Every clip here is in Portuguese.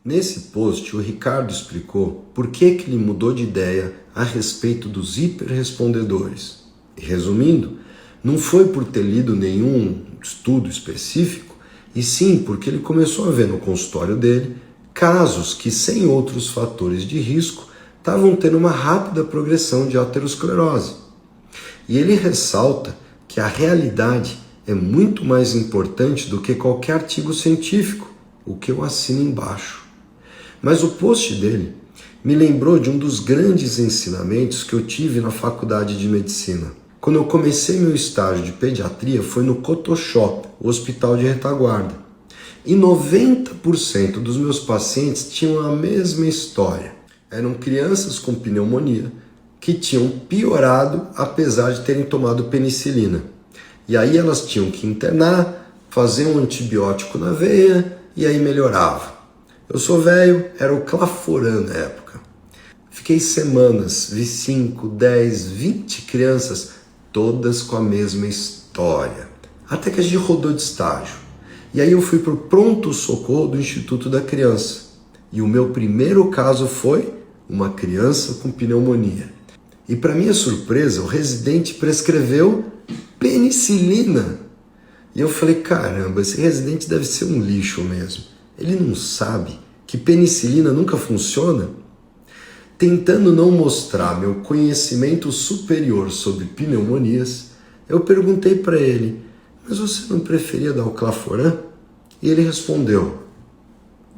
Nesse post, o Ricardo explicou por que ele mudou de ideia a respeito dos hiperrespondedores. E resumindo, não foi por ter lido nenhum estudo específico, e sim porque ele começou a ver no consultório dele casos que, sem outros fatores de risco, estavam tendo uma rápida progressão de aterosclerose. E ele ressalta que a realidade é muito mais importante do que qualquer artigo científico, o que eu assino embaixo. Mas o post dele me lembrou de um dos grandes ensinamentos que eu tive na faculdade de medicina. Quando eu comecei meu estágio de pediatria foi no Cotoxó, o hospital de retaguarda. E 90% dos meus pacientes tinham a mesma história. Eram crianças com pneumonia que tinham piorado apesar de terem tomado penicilina. E aí elas tinham que internar, fazer um antibiótico na veia e aí melhorava. Eu sou velho, era o Claforan na época. Fiquei semanas, vi 5, 10, 20 crianças, todas com a mesma história. Até que a gente rodou de estágio. E aí eu fui para o pronto-socorro do Instituto da Criança. E o meu primeiro caso foi uma criança com pneumonia. E para minha surpresa, o residente prescreveu penicilina. E eu falei, caramba, esse residente deve ser um lixo mesmo. Ele não sabe que penicilina nunca funciona? Tentando não mostrar meu conhecimento superior sobre pneumonias, eu perguntei para ele, mas você não preferia dar o Claforan? E ele respondeu,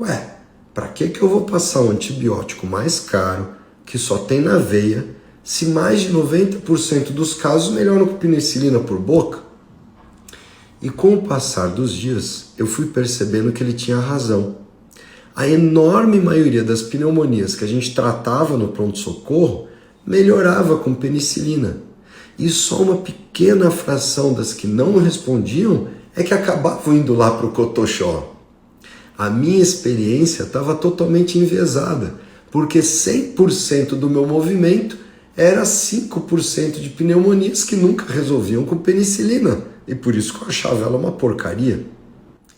ué, para que eu vou passar um antibiótico mais caro, que só tem na veia, se mais de 90% dos casos melhoram com penicilina por boca? E com o passar dos dias, eu fui percebendo que ele tinha razão. A enorme maioria das pneumonias que a gente tratava no pronto-socorro melhorava com penicilina. E só uma pequena fração das que não respondiam é que acabavam indo lá para o Cotoxó. A minha experiência estava totalmente enviesada, porque 100% do meu movimento era 5% de pneumonias que nunca resolviam com penicilina. E por isso que eu achava ela uma porcaria.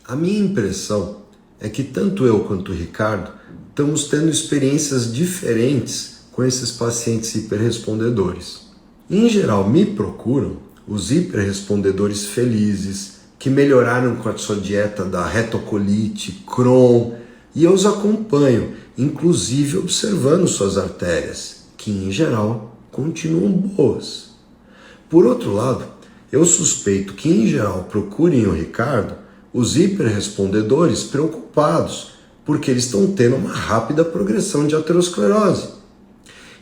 A minha impressão é que tanto eu quanto o Ricardo estamos tendo experiências diferentes com esses pacientes hiperrespondedores. Em geral, me procuram os hiperrespondedores felizes, que melhoraram com a sua dieta da retocolite, Crohn, e eu os acompanho, inclusive observando suas artérias, que em geral continuam boas. Por outro lado, eu suspeito que, em geral, procurem o Ricardo os hiperrespondedores preocupados, porque eles estão tendo uma rápida progressão de aterosclerose.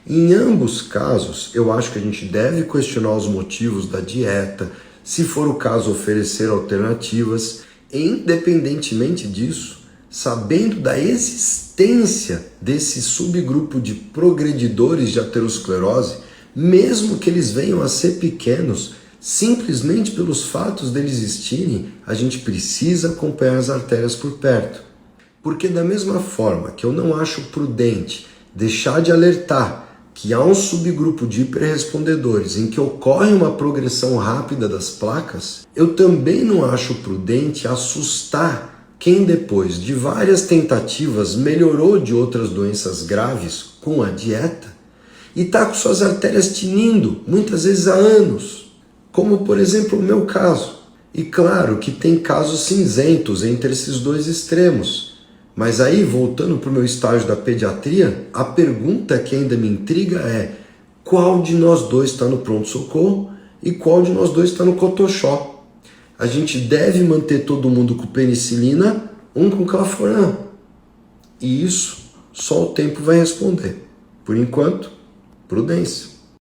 Em ambos casos, eu acho que a gente deve questionar os motivos da dieta, se for o caso, oferecer alternativas, e, independentemente disso, sabendo da existência desse subgrupo de progredidores de aterosclerose, mesmo que eles venham a ser pequenos, simplesmente pelos fatos deles existirem, a gente precisa acompanhar as artérias por perto. Porque da mesma forma que eu não acho prudente deixar de alertar que há um subgrupo de hiperrespondedores em que ocorre uma progressão rápida das placas, eu também não acho prudente assustar quem depois de várias tentativas melhorou de outras doenças graves com a dieta e está com suas artérias tinindo, muitas vezes há anos. Como, por exemplo, o meu caso. E claro que tem casos cinzentos entre esses dois extremos. Mas aí, voltando para o meu estágio da pediatria, a pergunta que ainda me intriga é qual de nós dois está no pronto-socorro e qual de nós dois está no Cotoxó? A gente deve manter todo mundo com penicilina, um com Claforan. E isso só o tempo vai responder. Por enquanto, prudência.